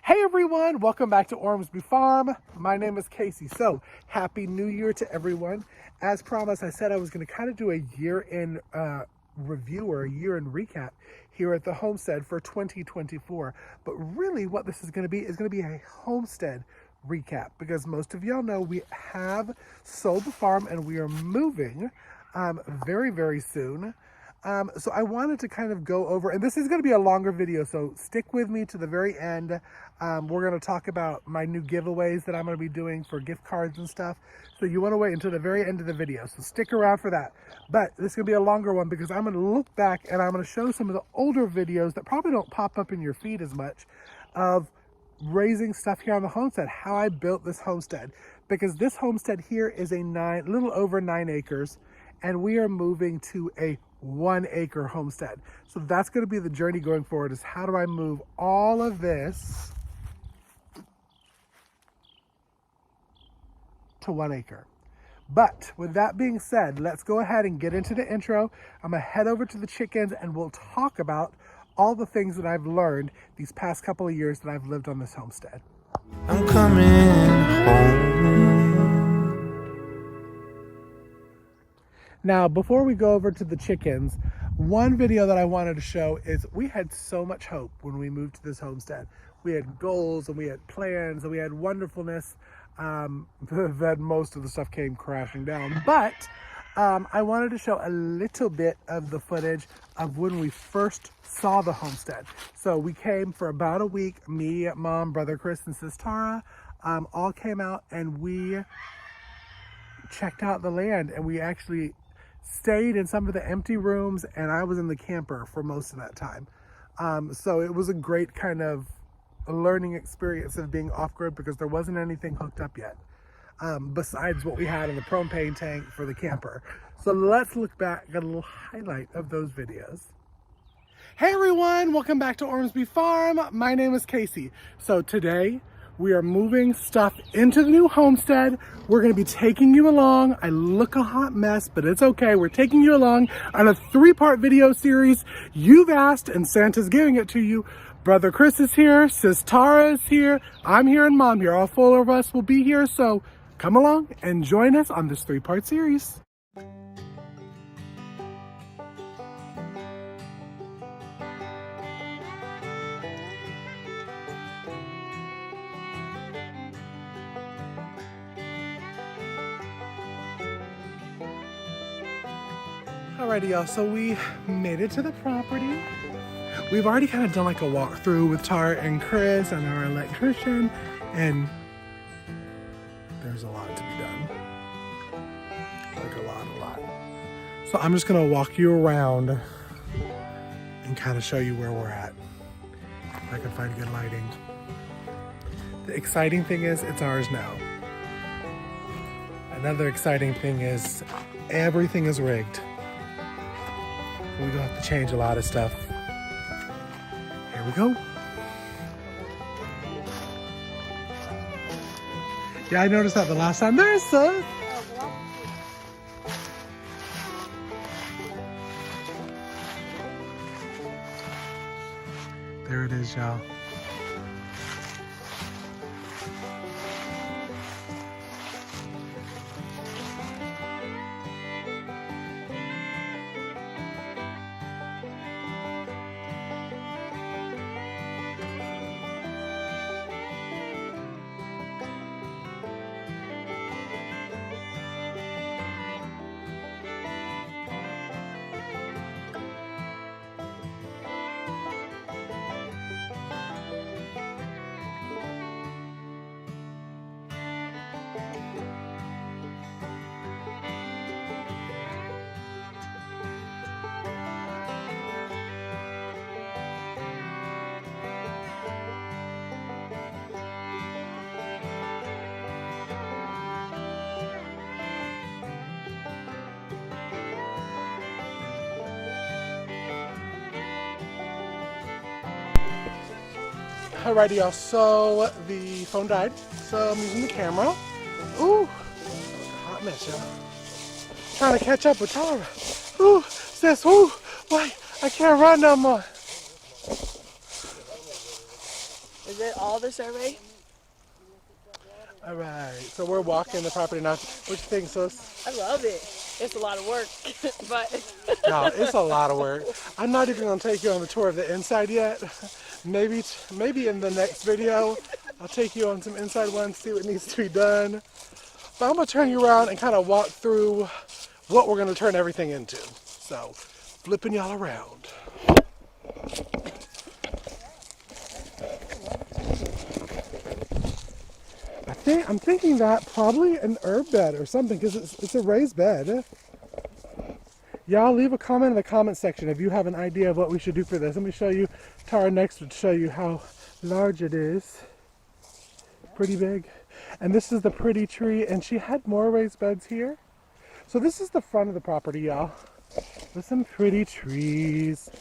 Hey everyone, welcome back to Ormsby Farm. My name is Casey. So, Happy New Year to everyone. As promised, I said I was going to kind of do a year-end review or a year-end recap here at the homestead for 2024. But really what this is going to be a homestead recap, because most of y'all know we have sold the farm and we are moving very, very soon. So I wanted to kind of go over, and this is going to be a longer video, so stick with me to the very end. We're going to talk about my new giveaways that I'm going to be doing for gift cards and stuff. So you want to wait until the very end of the video, so stick around for that. But this is going to be a longer one because I'm going to look back and I'm going to show some of the older videos that probably don't pop up in your feed as much of raising stuff here on the homestead, how I built this homestead. Because this homestead here is a little over 9 acres, and we are moving to a 1 acre homestead. So that's going to be the journey going forward, is how do I move all of this to 1 acre. But with that being said, let's go ahead and get into the intro. I'm gonna head over to the chickens and we'll talk about all the things that I've learned these past couple of years that I've lived on this homestead. I'm coming home. Now, before we go over to the chickens, one video that I wanted to show is we had so much hope when we moved to this homestead. We had goals and we had plans and we had wonderfulness. That most of the stuff came crashing down. But I wanted to show a little bit of the footage of when we first saw the homestead. So we came for about a week, me, Mom, Brother Chris, and Sis Tara, all came out and we checked out the land, and we actually stayed in some of the empty rooms, and I was in the camper for most of that time. So it was a great kind of a learning experience of being off-grid, because there wasn't anything hooked up yet besides what we had in the propane tank for the camper. So let's look back, got a little highlight of those videos. Hey everyone, welcome back to Ormsby Farm. My name is Casey. So today we are moving stuff into the new homestead. We're gonna be taking you along. I look a hot mess, but it's okay. We're taking you along on a 3-part video series. You've asked and Santa's giving it to you. Brother Chris is here, Sis Tara is here, I'm here, and Mom here. All 4 of us will be here, so come along and join us on this 3-part series. Alrighty y'all, so we made it to the property. We've already kind of done like a walkthrough with Tara and Chris and our electrician, and there's a lot to be done. Like a lot. So I'm just gonna walk you around and kind of show you where we're at. If I can find good lighting. The exciting thing is it's ours now. Another exciting thing is everything is rigged. We don't have to change a lot of stuff. Here we go. Yeah, I noticed that the last time. There's some. There it is, y'all. Alrighty y'all, so the phone died, so I'm using the camera. Ooh, hot mess, y'all. Trying to catch up with Tara. Ooh, sis, ooh, why, I can't run no more. Is it all the survey? All right, so we're walking the property now. What you think, sis? I love it. It's a lot of work, but No, it's a lot of work. I'm not even gonna take you on the tour of the inside yet. Maybe in the next video, I'll take you on some inside ones, see what needs to be done. But I'm gonna turn you around and kind of walk through what we're gonna turn everything into. So, flipping y'all around. I'm thinking that probably an herb bed or something, because it's a raised bed. Y'all leave a comment in the comment section if you have an idea of what we should do for this. Let me show you. Tara next would show you how large it is. Pretty big. And this is the pretty tree, and she had more raised beds here. So this is the front of the property, y'all, with some pretty trees.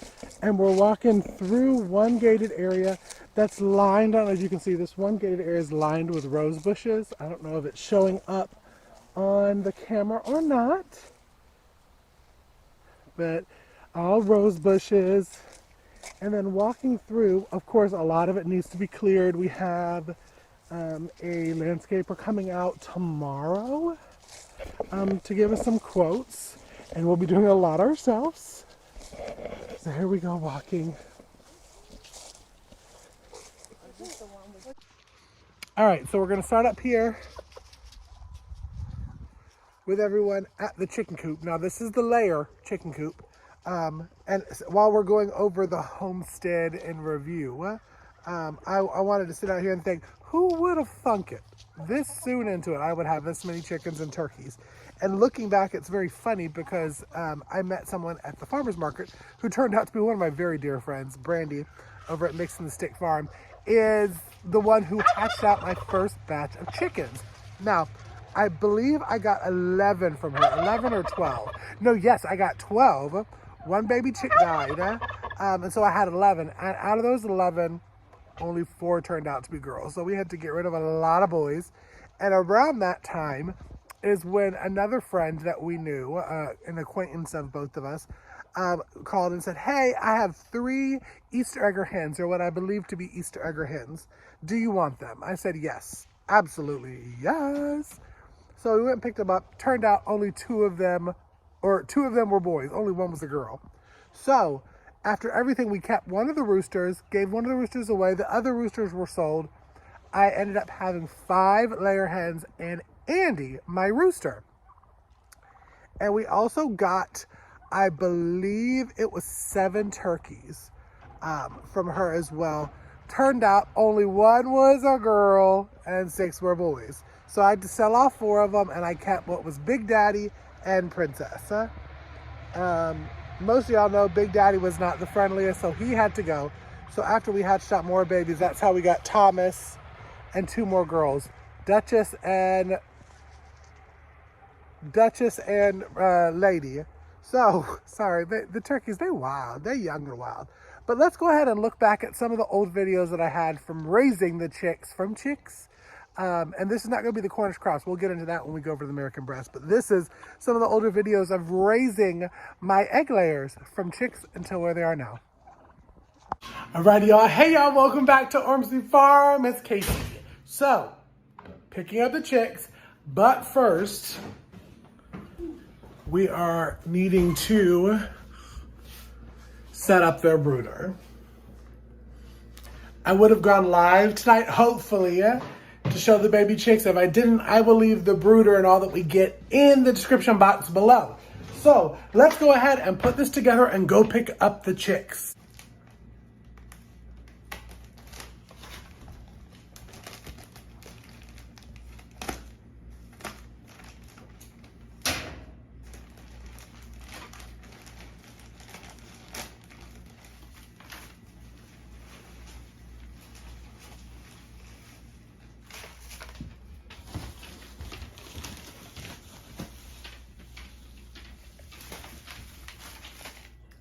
And we're walking through one gated area that's lined on, as you can see, this one gated area is lined with rose bushes. I don't know if it's showing up on the camera or not, but all rose bushes. And then walking through, of course, a lot of it needs to be cleared. We have a landscaper coming out tomorrow to give us some quotes, and we'll be doing a lot ourselves. So here we go walking. All right, so we're gonna start up here with everyone at the chicken coop. Now this is the layer chicken coop. And while we're going over the homestead in review, I wanted to sit out here and think, who would have thunk it? This soon into it, I would have this many chickens and turkeys. And looking back, it's very funny because I met someone at the farmer's market who turned out to be one of my very dear friends, Brandy, over at Mix and the Stick Farm, is the one who hatched out my first batch of chickens. Now, I believe I got 11 from her, 11 or 12. No, yes, I got 12. One baby chick died, and so I had 11. And out of those 11, only 4 turned out to be girls. So we had to get rid of a lot of boys. And around that time is when another friend that we knew, an acquaintance of both of us, called and said, hey, I have 3 Easter egger hens, or what I believe to be Easter egger hens. Do you want them? I said, yes, absolutely, yes. So we went and picked them up. Turned out only 2 of them were boys. Only 1 was a girl. So after everything, we kept one of the roosters, gave one of the roosters away. The other roosters were sold. I ended up having 5 layer hens and Andy, my rooster. And we also got, I believe it was 7 turkeys from her as well. Turned out only 1 was a girl and 6 were boys. So I had to sell off 4 of them, and I kept what was Big Daddy and Princess. Most of y'all know Big Daddy was not the friendliest, so he had to go. So after we hatched out more babies, that's how we got Thomas and 2 more girls, Duchess and Lady. So, sorry, the turkeys, they're wild. They're young and wild. But let's go ahead and look back at some of the old videos that I had from raising the chicks from chicks. And this is not going to be the Cornish cross. We'll get into that when we go over the American Bresse. But this is some of the older videos of raising my egg layers from chicks until where they are now. Alrighty, y'all. Hey, y'all. Welcome back to Ormsley Farm. It's Casey. So, picking up the chicks. But first, we are needing to set up their brooder. I would have gone live tonight, hopefully, to show the baby chicks. If I didn't, I will leave the brooder and all that we get in the description box below. So let's go ahead and put this together and go pick up the chicks.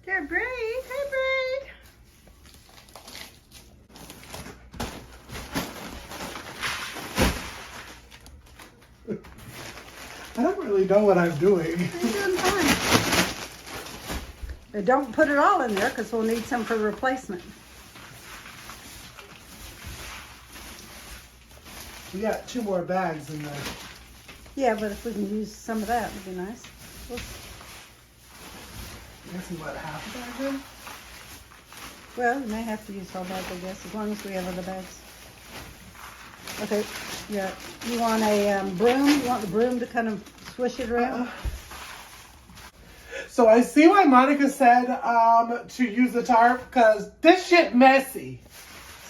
Here, Bree. Hey, Bree. I don't really know what I'm doing. You're doing fine. But don't put it all in there because we'll need some for replacement. We got 2 more bags in there. Yeah, but if we can use some of that, it'd be nice. I see what, half a bag in? Well, we may have to use whole bags, I guess, as long as we have other bags. Okay, yeah. You want a broom? You want the broom to kind of swish it around? So I see why Monica said to use the tarp, because this shit messy.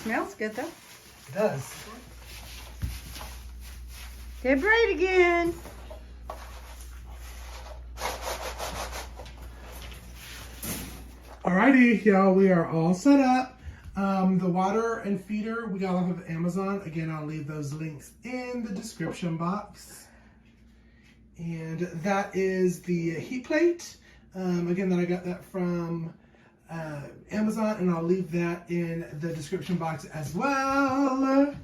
Smells good, though. It does. Get Braid again. Alrighty, y'all, we are all set up. The water and feeder we got off of Amazon. Again, I'll leave those links in the description box. And that is the heat plate. Again, I got that from Amazon, and I'll leave that in the description box as well.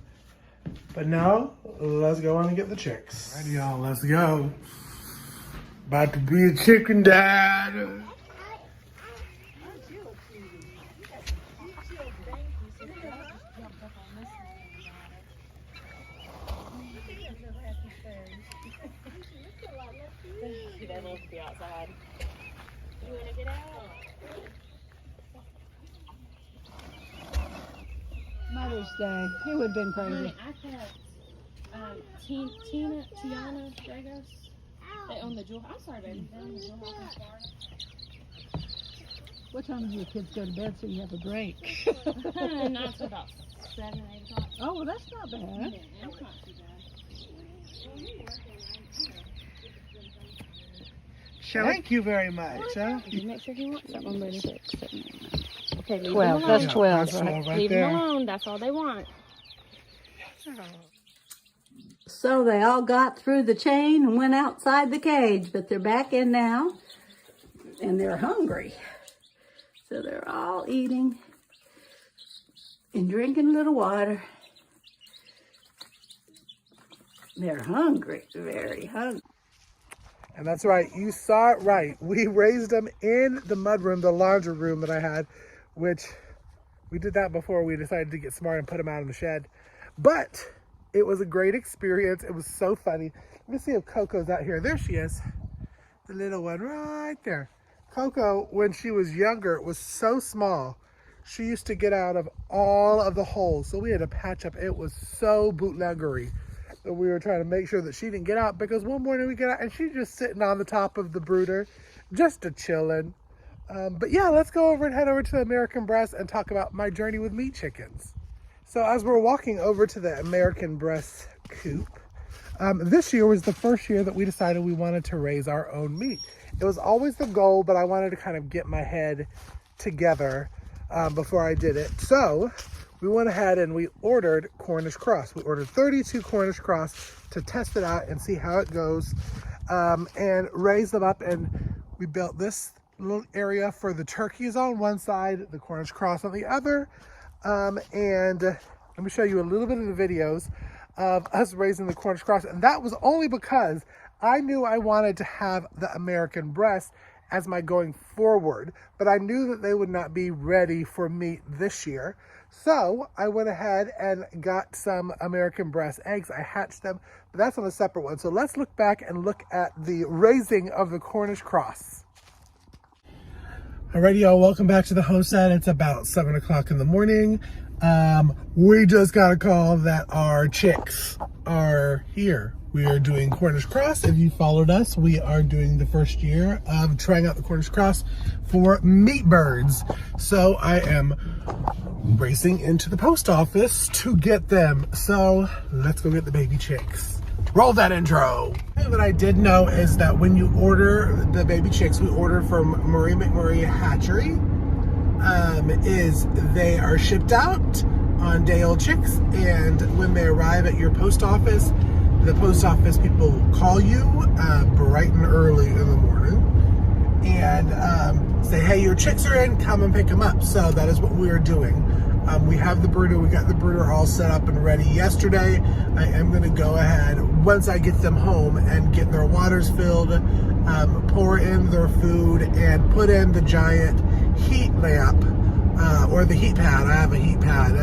But now, let's go on and get the chicks. Alrighty, y'all, let's go. About to be a chicken dad. They love to be outside. You want to get out? Mother's Day. It would have been crazy. Honey, I kept Tiana, Dragos. They own the jewel. I'm sorry, baby. They own the jewel house in Florida. What time do your kids go to bed so you have a break? Not until about 7, 8 o'clock. Oh, well, that's not bad. Yeah, that's not too bad. Thank you very much. Huh? You make sure he wants that one, baby. 6, 7, 8, 9. Okay, leave 12. them That's alone. 12, That's right? 12 right Leave there. them alone. That's all they want. So they all got through the chain and went outside the cage, but they're back in now, and they're hungry. So they're all eating and drinking a little water. They're hungry, very hungry. And that's right, you saw it right. We raised them in the mudroom, the laundry room that I had, which we did that before we decided to get smart and put them out in the shed. But it was a great experience. It was so funny. Let me see if Coco's out here. There she is, the little one right there. Coco, when she was younger, was so small. She used to get out of all of the holes, so we had to patch up. It was so bootleggery. that we were trying to make sure that she didn't get out, because one morning we get out and she's just sitting on the top of the brooder, just a chilling. But yeah, let's go over and head over to the American Bresse and talk about my journey with meat chickens. So as we're walking over to the American Bresse coop, this year was the first year that we decided we wanted to raise our own meat. It was always the goal, but I wanted to kind of get my head together before I did it. So we went ahead and we ordered Cornish cross. We ordered 32 Cornish cross to test it out and see how it goes, and raise them up. And we built this little area for the turkeys on one side, the Cornish cross on the other. And let me show you a little bit of the videos of us raising the Cornish cross. And that was only because I knew I wanted to have the American Bresse as my going forward, but I knew that they would not be ready for meat this year. So I went ahead and got some American Bresse eggs. I hatched them, but that's on a separate one. So let's look back and look at the raising of the Cornish cross. Alrighty, y'all, welcome back to the Homestead. It's about 7 o'clock in the morning. We just got a call that our chicks are here. We are doing Cornish cross. If you followed us, we are doing the first year of trying out the Cornish cross for meat birds. So I am racing into the post office to get them. So let's go get the baby chicks. Roll that intro. What I did know is that when you order the baby chicks, we ordered from Marie McMurray Hatchery, is they are shipped out on day-old chicks, and when they arrive at your post office, the post office people call you bright and early in the morning and say, hey, your chicks are in, come and pick them up. So that is what we are doing. We have the brooder. We got the brooder all set up and ready yesterday. I am going to go ahead, once I get them home, and get their waters filled, pour in their food, and put in the giant heat lamp, or the heat pad. I have a heat pad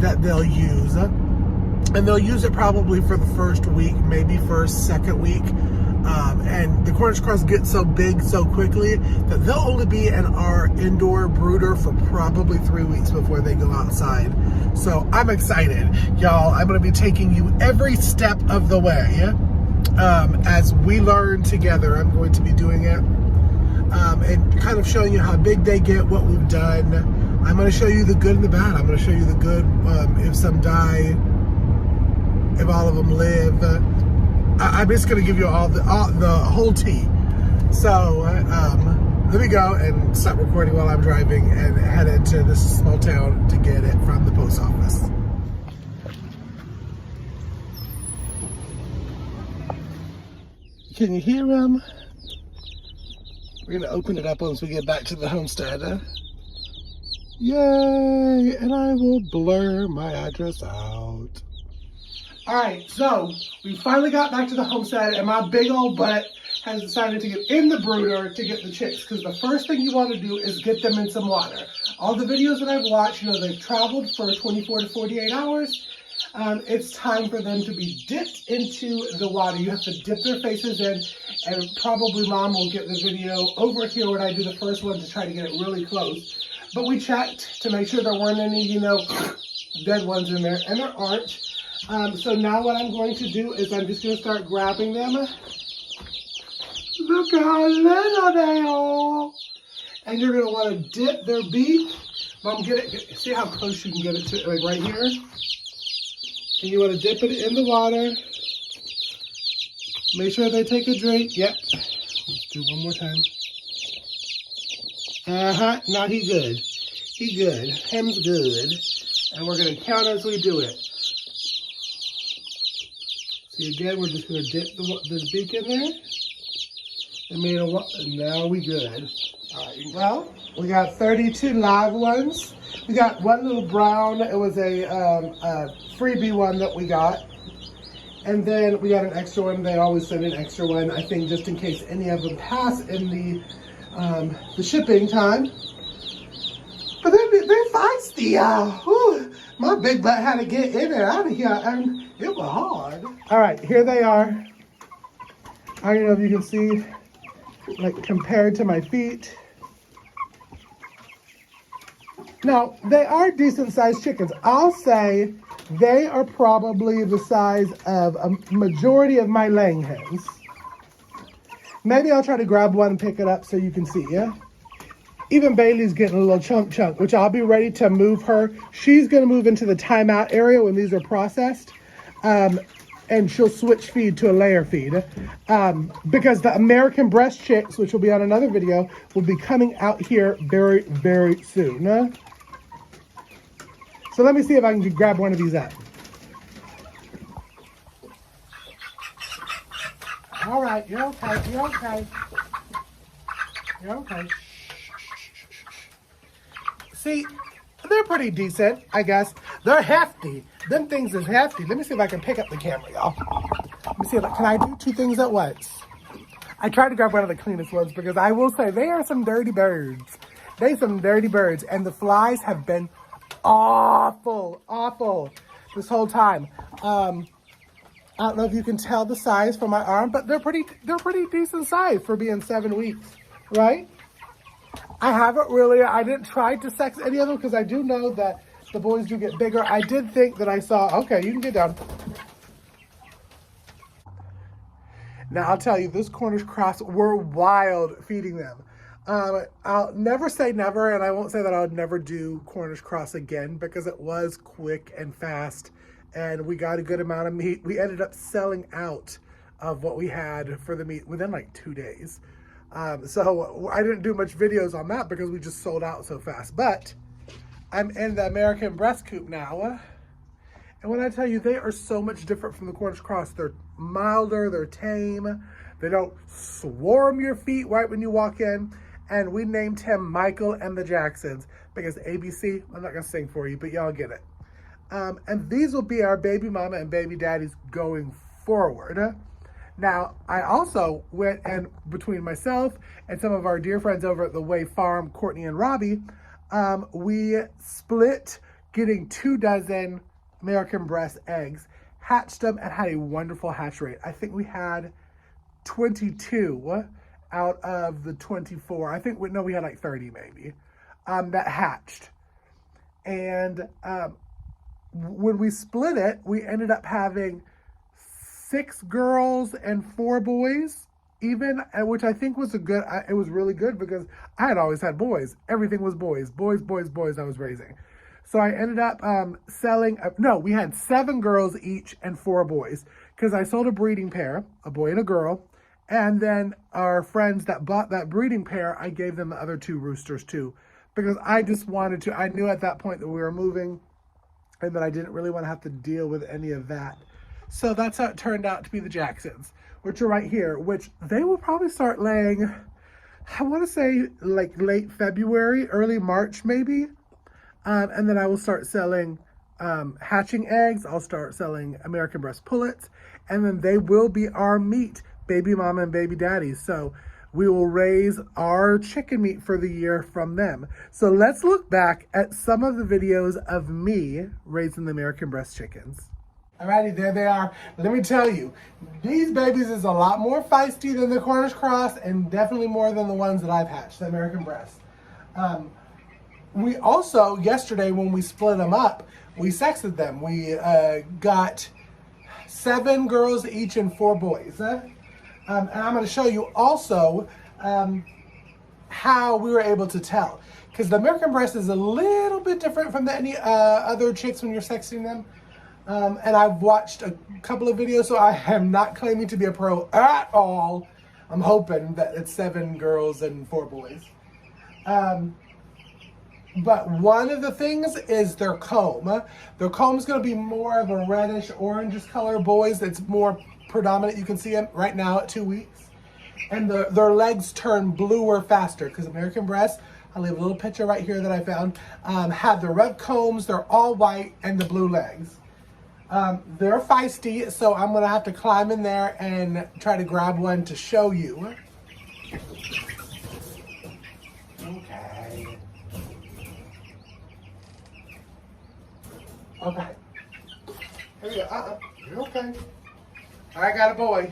that they'll use. and they'll use it probably for the first week, maybe first, second week. And the Cornish cross gets so big so quickly that they'll only be in our indoor brooder for probably 3 weeks before they go outside. So I'm excited, y'all. I'm gonna be taking you every step of the way. As we learn together, I'm going to be doing it and kind of showing you how big they get, what we've done. I'm going to show you the good and the bad. I'm going to show you the good, if some die, if all of them live. I'm just going to give you all the whole tea. So let me go and stop recording while I'm driving and head into this small town to get it from the post office. Can you hear him? We're gonna open it up once we get back to the homestead. Yay! And I will blur my address out. All right, so we finally got back to the homestead, and my big old butt has decided to get in the brooder to get the chicks, because the first thing you want to do is get them in some water. All the videos that I've watched, you know, they've traveled for 24 to 48 hours. It's time for them to be dipped into the water. You have to dip their faces in, and probably Mom will get the video over here when I do the first one to try to get it really close. But we checked to make sure there weren't any, you know, dead ones in there, and there aren't. So now what I'm going to do is I'm just going to start grabbing them. Look how little they are. And you're going to want to dip their beak. Mom, get it. See how close you can get it to, like right here? And you want to dip it in the water. Make sure they take a drink. Yep. Let's do one more time. Now he good. He good. Him's good. And we're going to count as we do it. See, again, we're just going to dip the beak in there. And now we good. All right. Well, we got 32 live ones. We got one little brown. It was a freebie one that we got. And then we got an extra one. They always send an extra one, I think, just in case any of them pass in the shipping time. But they're feisty. Whew. My big butt had to get in and out of here, and it was hard. All right, here they are. I don't know if you can see, like, compared to my feet. Now, they are decent-sized chickens. I'll say they are probably the size of a majority of my laying hens. Maybe I'll try to grab one and pick it up so you can see, yeah? Even Bailey's getting a little chunk, which I'll be ready to move her. She's going to move into the timeout area when these are processed. And she'll switch feed to a layer feed. Because the American breast chicks, which will be on another video, will be coming out here very, very soon. So let me see if I can grab one of these up. All right, you're okay, you're okay. You're okay. See, they're pretty decent, I guess. They're hefty. Them things is hefty. Let me see if I can pick up the camera, y'all. Let me see if can I do two things at once? I tried to grab one of the cleanest ones because I will say they are some dirty birds. They some dirty birds, and the flies have been awful this whole time. I don't know if you can tell the size from my arm, but they're pretty decent size for being 7 weeks, right? I didn't try to sex any of them because I do know that the boys do get bigger. I did think that I saw, okay, you can get down. Now I'll tell you, this Cornish cross were wild feeding them. I'll never say never, and I won't say that I would never do Cornish cross again because it was quick and fast, and we got a good amount of meat. We ended up selling out of what we had for the meat within like 2 days. So I didn't do much videos on that because we just sold out so fast. But I'm in the American breast coop now. And when I tell you, they are so much different from the Cornish cross. They're milder, they're tame. They don't swarm your feet right when you walk in. And we named him Michael and the Jacksons because ABC, I'm not gonna sing for you, but y'all get it. And these will be our baby mama and baby daddies going forward. Now, I also went, and between myself and some of our dear friends over at the Way Farm, Courtney and Robbie, we split getting 2 dozen American Bresse eggs, hatched them, and had a wonderful hatch rate. I think we had 22 out of the 24. I think, no, we had like 30 maybe, that hatched. And when we split it, we ended up having 6 girls and 4 boys, even, which I think was it was really good because I had always had boys. Everything was boys I was raising. So I ended up selling, we had 7 girls each and 4 boys because I sold a breeding pair, a boy and a girl. And then our friends that bought that breeding pair, I gave them the other 2 roosters too, because I just wanted to, I knew at that point that we were moving and that I didn't really want to have to deal with any of that. So that's how it turned out to be the Jacksons, which are right here, which they will probably start laying, I want to say like late February, early March maybe. And then I will start selling hatching eggs. I'll start selling American Bresse pullets, and then they will be our meat, baby mama and baby daddy. So we will raise our chicken meat for the year from them. So let's look back at some of the videos of me raising the American Bresse chickens. Alrighty, there they are. Let me tell you, these babies is a lot more feisty than the Cornish cross, and definitely more than the ones that I've hatched, the American Bresse. We also, yesterday when we split them up, we sexed them. We got 7 girls each and 4 boys. And I'm going to show you also how we were able to tell. Because the American Bresse is a little bit different from any other chicks when you're sexing them. And I've watched a couple of videos, so I am not claiming to be a pro at all. I'm hoping that it's 7 girls and 4 boys. But one of the things is their comb. Their comb's going to be more of a reddish orangish color. Boys, it's more predominant. You can see them right now at 2 weeks. And their legs turn bluer faster because American Bresse, I'll leave a little picture right here that I found, have the red combs, they're all white, and the blue legs. They're feisty, so I'm going to have to climb in there and try to grab one to show you. Okay. Here you go. You're okay. I got a boy.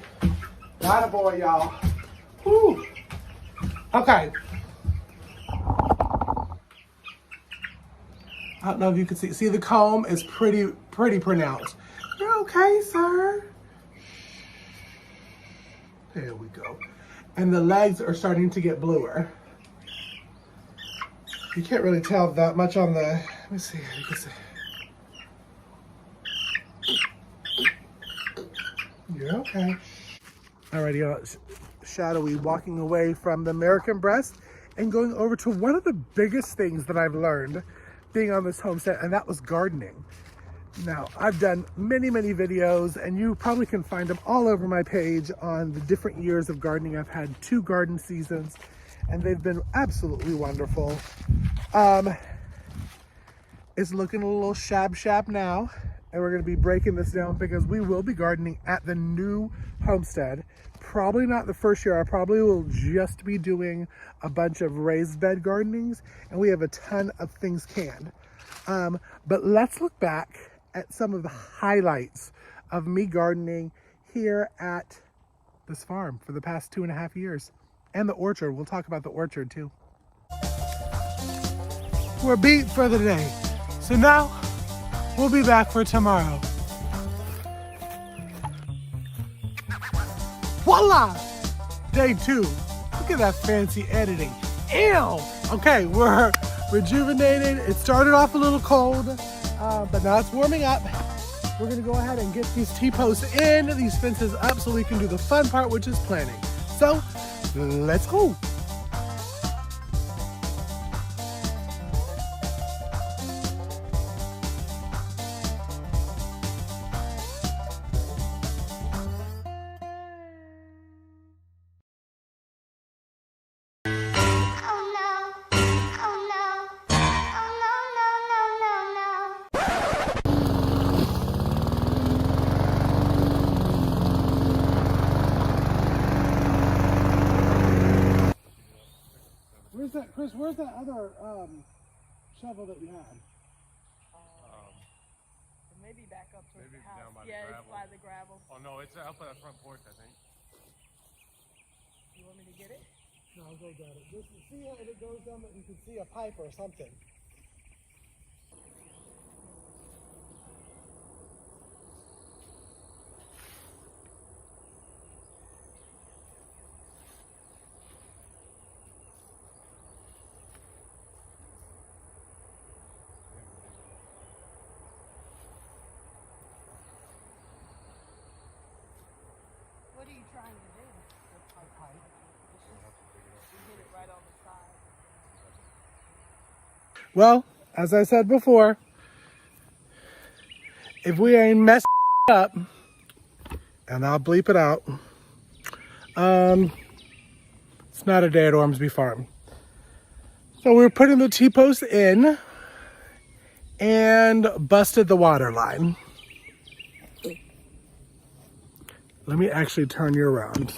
Got a boy, y'all. Woo. Okay. I don't know if you can see. See, the comb is pretty pronounced. You're okay, sir. There we go. And the legs are starting to get bluer. You can't really tell that much on the, let me see. You can see. You're okay. Alrighty, shadowy walking away from the American Bresse and going over to one of the biggest things that I've learned being on this homestead, and that was gardening. Now, I've done many videos, and you probably can find them all over my page on the different years of gardening. I've had 2 garden seasons, and they've been absolutely wonderful. It's looking a little shab now. And we're going to be breaking this down because we will be gardening at the new homestead. Probably not the first year. I probably will just be doing a bunch of raised bed gardenings, and we have a ton of things canned. But let's look back at some of the highlights of me gardening here at this farm for the past 2.5 years. And the orchard. We'll talk about the orchard too. We're beat for the day. So now we'll be back for tomorrow. Voila! Day 2. Look at that fancy editing. Ew! Okay, we're rejuvenated. It started off a little cold, but now it's warming up. We're gonna go ahead and get these T-posts in, these fences up, so we can do the fun part, which is planting. So, let's go. Chris, where's that other shovel that you had? Maybe up towards Maybe the it's house. down by the Yeah, it's gravel. by the gravel. Oh no, it's up at the front porch, I think. You want me to get it? No, I'll go get it. Just to see if it goes down that you can see a pipe or something. What are you trying to do? You get it right on the side. Well, as I said before, if we ain't messed up, and I'll bleep it out, it's not a day at Ormsby Farm. So we're putting the T-post in and busted the water line. Let me actually turn you around.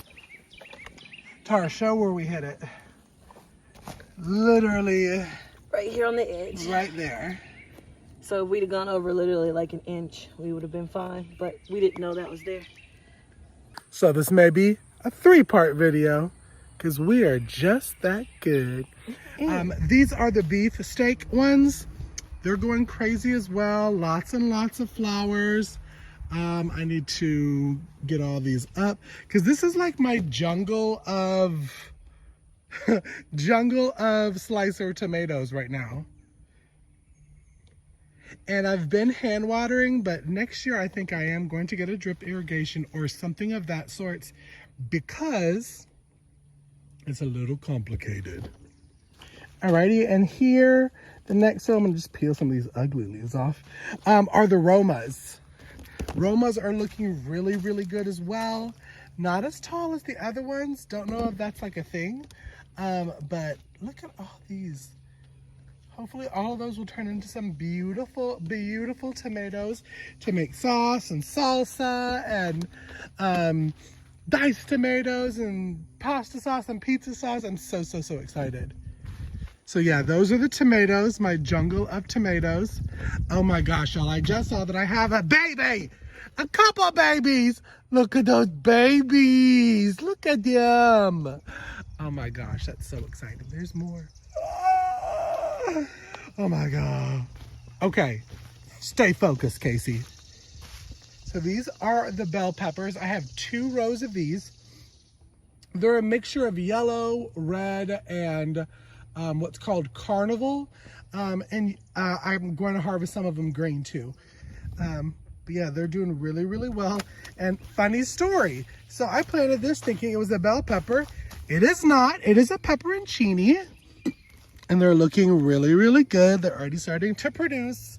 Tara, show where we hit it. Literally Right here on the edge. right there. So if we'd have gone over literally like an inch, we would have been fine. But we didn't know that was there. So this may be a 3-part video because we are just that good. These are the beef steak ones. They're going crazy as well. Lots and lots of flowers. I need to get all these up because this is like my jungle of slicer tomatoes right now. And I've been hand watering, but next year I think I am going to get a drip irrigation or something of that sort because it's a little complicated. Alrighty, and here, the next one, I'm gonna just peel some of these ugly leaves off, are the Romas. Romas are looking really, really good as well. Not as tall as the other ones. Don't know if that's like a thing, but look at all these. Hopefully all of those will turn into some beautiful, beautiful tomatoes to make sauce and salsa and diced tomatoes and pasta sauce and pizza sauce. I'm so, so, so excited. So yeah, those are the tomatoes, my jungle of tomatoes. Oh my gosh, y'all, I just saw that I have a baby, a couple babies. Look at those babies, look at them. Oh my gosh, that's so exciting. There's more. Oh my God. Okay, stay focused, Casey. So these are the bell peppers. I have 2 rows of these. They're a mixture of yellow, red, and what's called carnival. I'm going to harvest some of them green too. But yeah, they're doing really, really well. And funny story. So I planted this thinking it was a bell pepper. It is not. It is a pepperoncini. And they're looking really, really good. They're already starting to produce.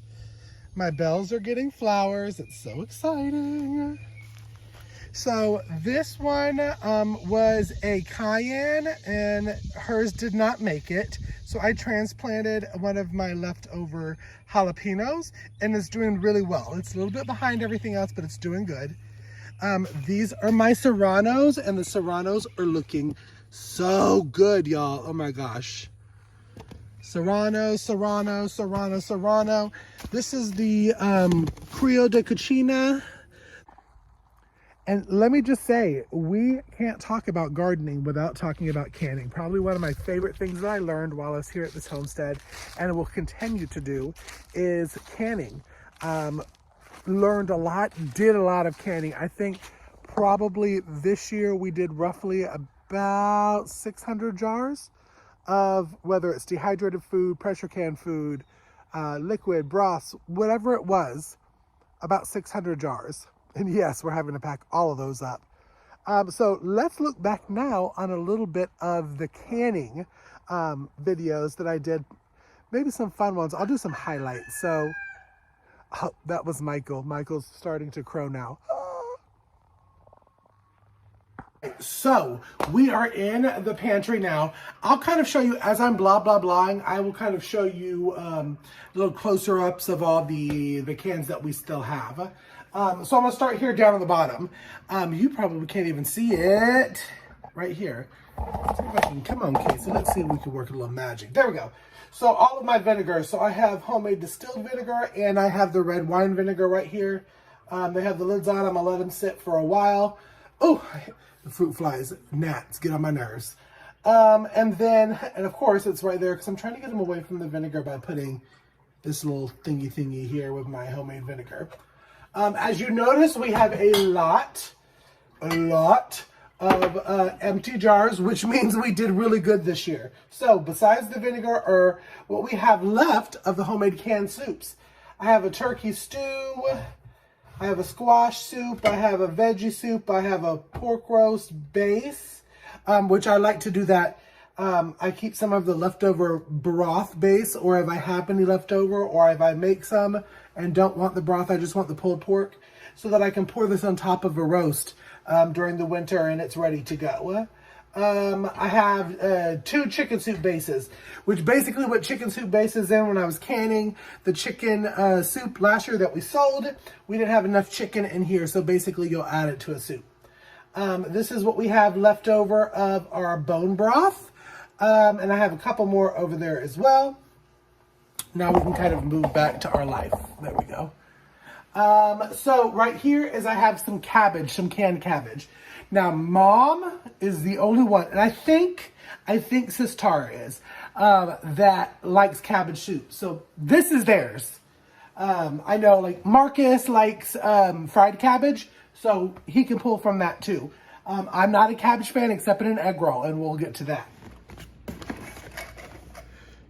My bells are getting flowers. It's so exciting. So this one was a cayenne and hers did not make it. So I transplanted one of my leftover jalapenos and it's doing really well. It's a little bit behind everything else, but it's doing good. These are my serranos and the serranos are looking so good, y'all. Oh my gosh. Serrano, Serrano, Serrano, Serrano. This is the Criollo de Cucina. And let me just say, we can't talk about gardening without talking about canning. Probably one of my favorite things that I learned while I was here at this homestead and will continue to do is canning. Learned a lot, did a lot of canning. I think probably this year we did roughly about 600 jars of whether it's dehydrated food, pressure can food, liquid, broths, whatever it was, about 600 jars. And yes, we're having to pack all of those up. So let's look back now on a little bit of the canning videos that I did. Maybe some fun ones. I'll do some highlights. So, oh, that was Michael. Michael's starting to crow now. So we are in the pantry now. I'll kind of show you as I'm blah, blah, blahing. I will kind of show you little closer ups of all the cans that we still have. So I'm gonna start here down on the bottom. You probably can't even see it right here. Let's see if I can, come on, Casey. Let's see if we can work a little magic. There we go. So all of my vinegar. So I have homemade distilled vinegar and I have the red wine vinegar right here. They have the lids on. I'm gonna let them sit for a while. Oh, the fruit flies, gnats, get on my nerves. And of course it's right there because I'm trying to get them away from the vinegar by putting this little thingy here with my homemade vinegar. As you notice, we have a lot of empty jars, which means we did really good this year. So besides the vinegar, or what we have left of the homemade canned soups, I have a turkey stew, I have a squash soup, I have a veggie soup, I have a pork roast base, which I like to do that. I keep some of the leftover broth base, or if I have any leftover, or if I make some and don't want the broth, I just want the pulled pork, so that I can pour this on top of a roast during the winter and it's ready to go. I have 2 chicken soup bases, which basically what chicken soup base is in. When I was canning the chicken soup last year that we sold, we didn't have enough chicken in here, so basically you'll add it to a soup. This is what we have left over of our bone broth, and I have a couple more over there as well. Now we can kind of move back to our life. There we go. So right here is I have some cabbage, some canned cabbage. Now Mom is the only one, and I think Sis Tara is, that likes cabbage soup. So this is theirs. I know like Marcus likes fried cabbage, so he can pull from that too. I'm not a cabbage fan except in an egg roll, and we'll get to that.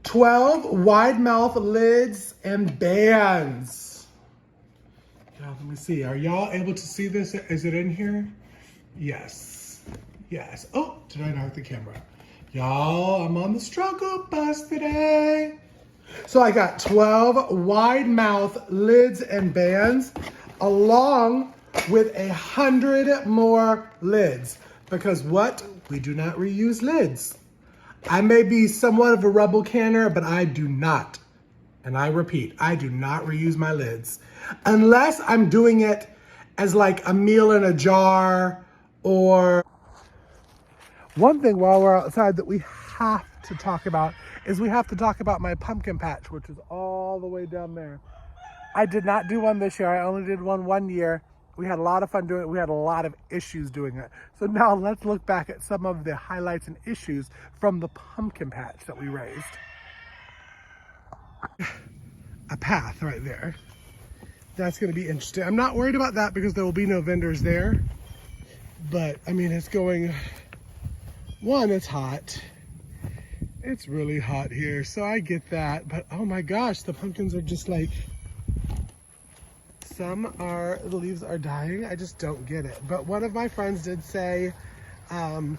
12 wide mouth lids and bands. God, let me see. Are y'all able to see this? Is it in here? Yes. Yes. Oh, did I knock the camera? Y'all, I'm on the struggle bus today. So I got 12 wide mouth lids and bands, along with 100 more lids. Because what? We do not reuse lids. I may be somewhat of a rebel canner, but I do not. And I repeat, I do not reuse my lids. Unless I'm doing it as like a meal in a jar, or... One thing while we're outside that we have to talk about is we have to talk about my pumpkin patch, which is all the way down there. I did not do one this year. I only did one year. We had a lot of fun doing it. We had a lot of issues doing it. So now let's look back at some of the highlights and issues from the pumpkin patch that we raised. A path right there. That's going to be interesting. I'm not worried about that because there will be no vendors there. But I mean, it's going, one, it's hot. It's really hot here, so I get that. But oh my gosh, the pumpkins are just like, the leaves are dying. I just don't get it. But one of my friends did say to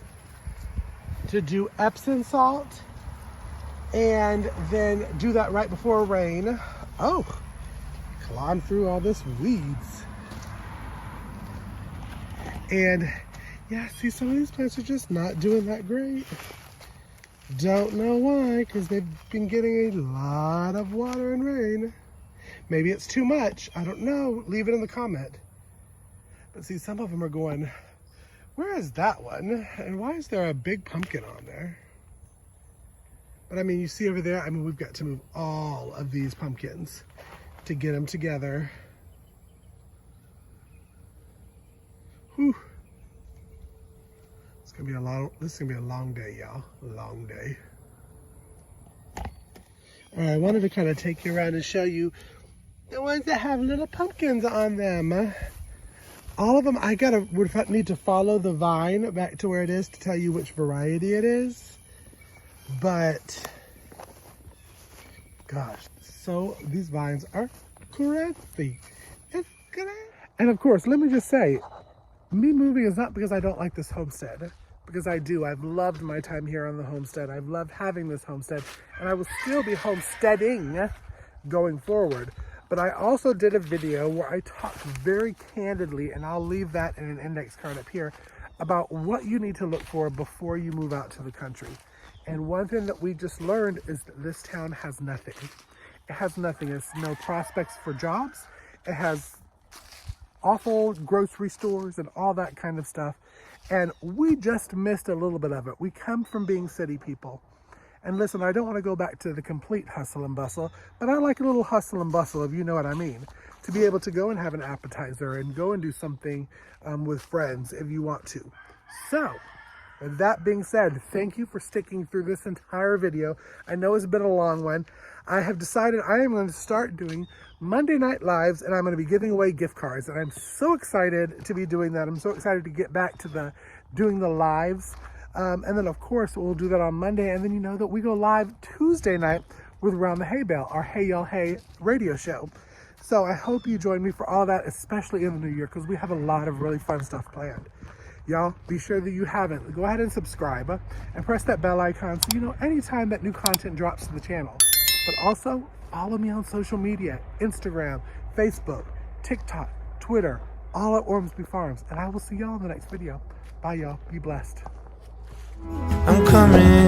do Epsom salt and then do that right before rain. Oh, clawing through all this weeds. And yeah, see, some of these plants are just not doing that great. Don't know why, because they've been getting a lot of water and rain. Maybe it's too much. I don't know. Leave it in the comment. But see, some of them are going, where is that one? And why is there a big pumpkin on there? But I mean, you see over there, I mean, we've got to move all of these pumpkins to get them together. Whew. This is gonna be a long day, y'all. Long day. All right, I wanted to kind of take you around and show you the ones that have little pumpkins on them. All of them, would need to follow the vine back to where it is to tell you which variety it is. But, gosh, so these vines are crazy. It's crazy. And of course, let me just say, me moving is not because I don't like this homestead. Because I do. I've loved my time here on the homestead. I've loved having this homestead. And I will still be homesteading going forward. But I also did a video where I talked very candidly, and I'll leave that in an index card up here, about what you need to look for before you move out to the country. And one thing that we just learned is that this town has nothing. It has nothing. It's no prospects for jobs. It has awful grocery stores and all that kind of stuff. And we just missed a little bit of it. We come from being city people. And listen, I don't want to go back to the complete hustle and bustle, but I like a little hustle and bustle, if you know what I mean. to be able to go and have an appetizer and go and do something with friends if you want to. So, with that being said, thank you for sticking through this entire video. I know it's been a long one. I have decided I am going to start doing Monday Night Lives, and I'm going to be giving away gift cards. And I'm so excited to be doing that. I'm so excited to get back to doing the lives. And then, of course, we'll do that on Monday. And then you know that we go live Tuesday night with Round the Hay Bale, our Hey Y'all Hey radio show. So I hope you join me for all that, especially in the new year, because we have a lot of really fun stuff planned. Y'all, be sure that you haven't, go ahead and subscribe and press that bell icon so you know anytime that new content drops to the channel. But also, follow me on social media, Instagram, Facebook, TikTok, Twitter, all at Ormsby Farms. And I will see y'all in the next video. Bye, y'all. Be blessed. I'm coming